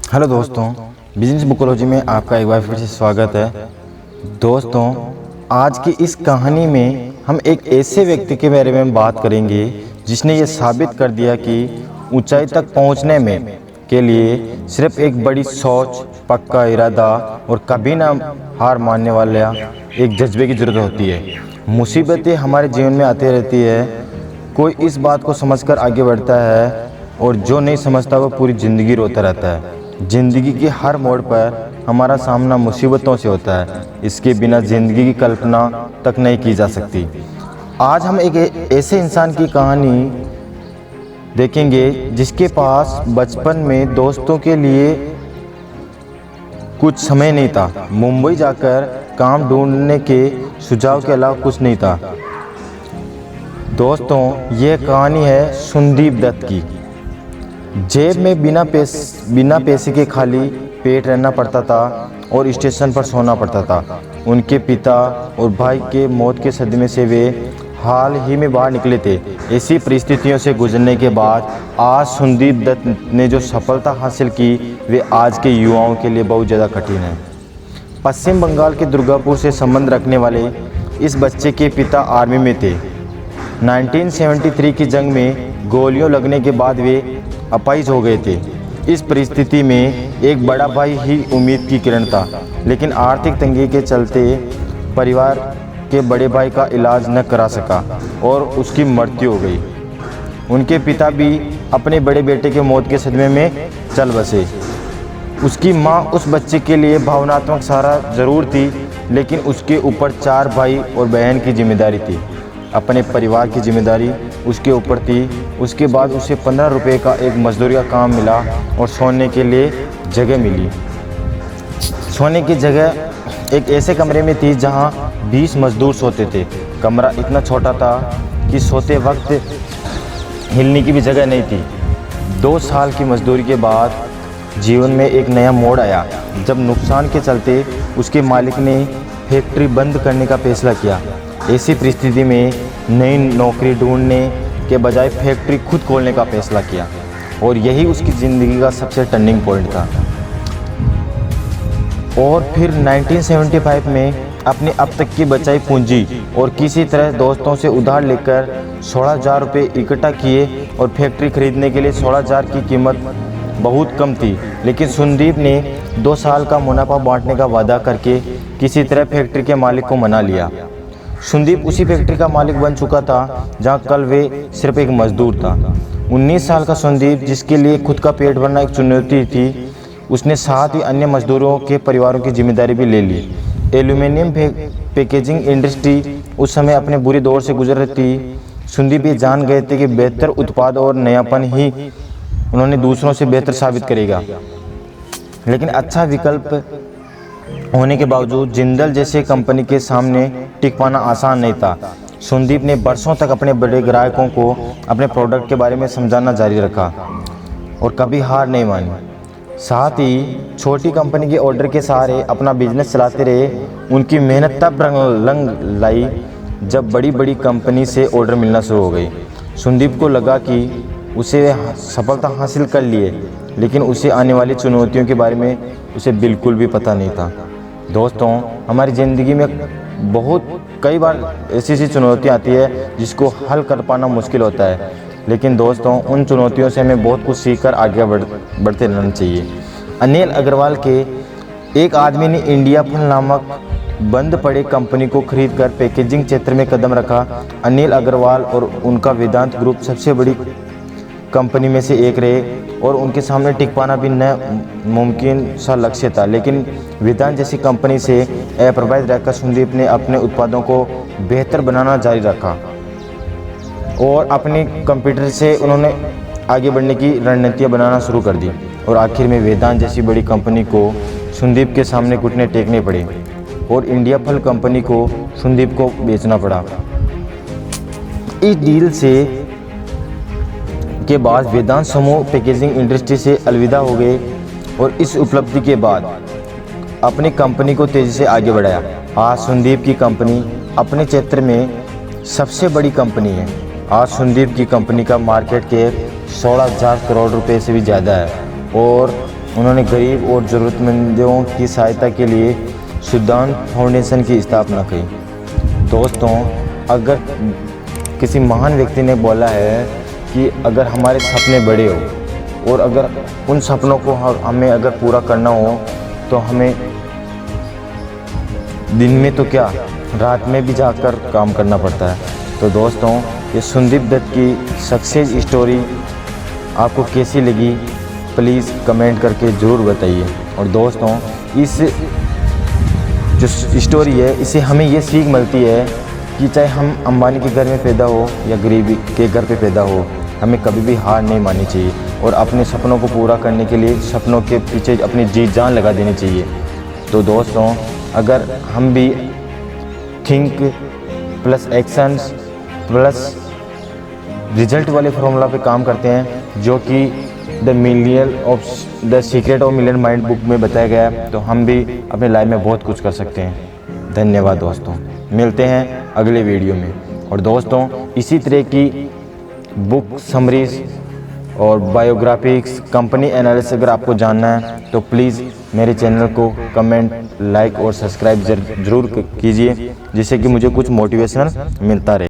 Hello दोस्तों, business बुकोलॉजी में आपका एक बार फिर से स्वागत है। दोस्तों, आज की इस कहानी में हम एक ऐसे व्यक्ति के बारे में बात करेंगे जिसने ये साबित कर दिया कि ऊंचाई तक पहुंचने में के लिए सिर्फ एक बड़ी सोच, पक्का इरादा और कभी ना हार मानने वाला एक जज्बे की ज़रूरत होती है। मुसीबतें हमारे जीवन में आती रहती है, कोई इस बात को समझकर आगे बढ़ता है और जो नहीं समझता वो पूरी ज़िंदगी रोता रहता है। ज़िंदगी के हर मोड़ पर हमारा सामना मुसीबतों से होता है, इसके बिना ज़िंदगी की कल्पना तक नहीं की जा सकती। आज हम एक ऐसे इंसान की कहानी देखेंगे जिसके पास बचपन में दोस्तों के लिए कुछ समय नहीं था, मुंबई जाकर काम ढूंढने के सुझाव के अलावा कुछ नहीं था। दोस्तों, ये कहानी है सुंदीप दत्त की। जेब में बिना पैसे के खाली पेट रहना पड़ता था और स्टेशन पर सोना पड़ता था। उनके पिता और भाई के मौत के सदमे से वे हाल ही में बाहर निकले थे। ऐसी परिस्थितियों से गुजरने के बाद आज सुंदीप दत्त ने जो सफलता हासिल की वे आज के युवाओं के लिए बहुत ज़्यादा कठिन है। पश्चिम बंगाल के दुर्गापुर से संबंध रखने वाले इस बच्चे के पिता आर्मी में थे। 1973 की जंग में गोलियों लगने के बाद वे अपाहिज हो गए थे। इस परिस्थिति में एक बड़ा भाई ही उम्मीद की किरण था, लेकिन आर्थिक तंगी के चलते परिवार के बड़े भाई का इलाज न करा सका और उसकी मृत्यु हो गई। उनके पिता भी अपने बड़े बेटे के मौत के सदमे में चल बसे। उसकी माँ उस बच्चे के लिए भावनात्मक सहारा जरूर थी, लेकिन उसके ऊपर 4 भाई और बहन की जिम्मेदारी थी। अपने परिवार की जिम्मेदारी उसके ऊपर थी। उसके बाद उसे 15 रुपये का एक मजदूरी का काम मिला और सोने के लिए जगह मिली। सोने की जगह एक ऐसे कमरे में थी जहां 20 मजदूर सोते थे। कमरा इतना छोटा था कि सोते वक्त हिलने की भी जगह नहीं थी। 2 साल की मजदूरी के बाद जीवन में एक नया मोड़ आया, जब नुकसान के चलते उसके मालिक ने फैक्ट्री बंद करने का फैसला किया। ऐसी परिस्थिति में नई नौकरी ढूंढने के बजाय फैक्ट्री खुद खोलने का फैसला किया और यही उसकी ज़िंदगी का सबसे टर्निंग पॉइंट था। और फिर 1975 में अपनी अब तक की बचाई पूंजी और किसी तरह दोस्तों से उधार लेकर 16,000 रुपये इकट्ठा किए और फैक्ट्री खरीदने के लिए 16,000 की कीमत बहुत कम थी, लेकिन सुंदीप ने 2 साल का मुनाफा बांटने का वादा करके किसी तरह फैक्ट्री के मालिक को मना लिया। सुंदीप उसी फैक्ट्री का मालिक बन चुका था जहां कल वे सिर्फ एक मजदूर था। 19 साल का सुंदीप, जिसके लिए खुद का पेट भरना एक चुनौती थी, उसने साथ ही अन्य मजदूरों के परिवारों की जिम्मेदारी भी ले ली। एल्यूमिनियम पैकेजिंग इंडस्ट्री उस समय अपने बुरे दौर से गुजर रही थी। सुंदीप ये जान गए थे कि बेहतर उत्पाद और नयापन ही उन्होंने दूसरों से बेहतर साबित करेगा, लेकिन अच्छा विकल्प होने के बावजूद जिंदल जैसे कंपनी के सामने टिक पाना आसान नहीं था। सुंदीप ने बरसों तक अपने बड़े ग्राहकों को अपने प्रोडक्ट के बारे में समझाना जारी रखा और कभी हार नहीं मानी। साथ ही छोटी कंपनी के ऑर्डर के सहारे अपना बिजनेस चलाते रहे। उनकी मेहनत तब रंग लाई जब बड़ी बड़ी कंपनी से ऑर्डर मिलना शुरू हो गई। सुंदीप को लगा कि उसे सफलता हासिल कर लिए, लेकिन उसे आने वाली चुनौतियों के बारे में उसे बिल्कुल भी पता नहीं था। दोस्तों, हमारी ज़िंदगी में कई बार ऐसी चुनौतियाँ आती है जिसको हल कर पाना मुश्किल होता है, लेकिन दोस्तों उन चुनौतियों से हमें बहुत कुछ सीखकर आगे बढ़ते रहना चाहिए। अनिल अग्रवाल के एक आदमी ने इंडिया फल नामक बंद पड़े कंपनी को खरीदकर पैकेजिंग क्षेत्र में कदम रखा। अनिल अग्रवाल और उनका वेदांत ग्रुप सबसे बड़ी कंपनी में से एक रहे और उनके सामने टिक पाना भी न मुमकिन सा लक्ष्य था, लेकिन वेदांत जैसी कंपनी से अप्रभावित रहकर सुंदीप ने अपने उत्पादों को बेहतर बनाना जारी रखा और अपने कंप्यूटर से उन्होंने आगे बढ़ने की रणनीतियाँ बनाना शुरू कर दी और आखिर में वेदांत जैसी बड़ी कंपनी को सुंदीप के सामने घुटने टेकने पड़े और इंडिया फल कंपनी को सुंदीप को बेचना पड़ा। इस डील से के बाद वेदांत समूह पैकेजिंग इंडस्ट्री से अलविदा हो गए और इस उपलब्धि के बाद अपनी कंपनी को तेज़ी से आगे बढ़ाया। आज सुंदीप की कंपनी अपने क्षेत्र में सबसे बड़ी कंपनी है। आज सुंदीप की कंपनी का मार्केट कैप 16,000 करोड़ रुपए से भी ज़्यादा है और उन्होंने गरीब और ज़रूरतमंदों की सहायता के लिए सुदान फाउंडेशन की स्थापना की। दोस्तों, अगर किसी महान व्यक्ति ने बोला है कि अगर हमारे सपने बड़े हो और अगर उन सपनों को हमें अगर पूरा करना हो तो हमें दिन में तो क्या, रात में भी जाकर काम करना पड़ता है। तो दोस्तों, ये संदीप दत्त की सक्सेस स्टोरी आपको कैसी लगी प्लीज़ कमेंट करके ज़रूर बताइए। और दोस्तों, इस जो स्टोरी है इससे हमें ये सीख मिलती है कि चाहे हम अंबानी के घर में पैदा हो या गरीबी के घर पे पैदा हो, हमें कभी भी हार नहीं माननी चाहिए और अपने सपनों को पूरा करने के लिए सपनों के पीछे अपनी जी जान लगा देनी चाहिए। तो दोस्तों, अगर हम भी think plus actions plus result वाले फॉर्मूला पे काम करते हैं, जो कि the secret of million mind book में बताया गया है, तो हम भी अपने लाइफ में बहुत कुछ कर सकते हैं। धन्यवाद दोस्तों, मिलते हैं अगले वीडियो में। और दोस्तों, इसी तरह की बुक समरीज और बायोग्राफिक्स, कंपनी एनालिसिस अगर आपको जानना है तो प्लीज़ मेरे चैनल को कमेंट, लाइक और सब्सक्राइब ज़रूर कीजिए, जिससे कि मुझे कुछ मोटिवेशनल मिलता रहे।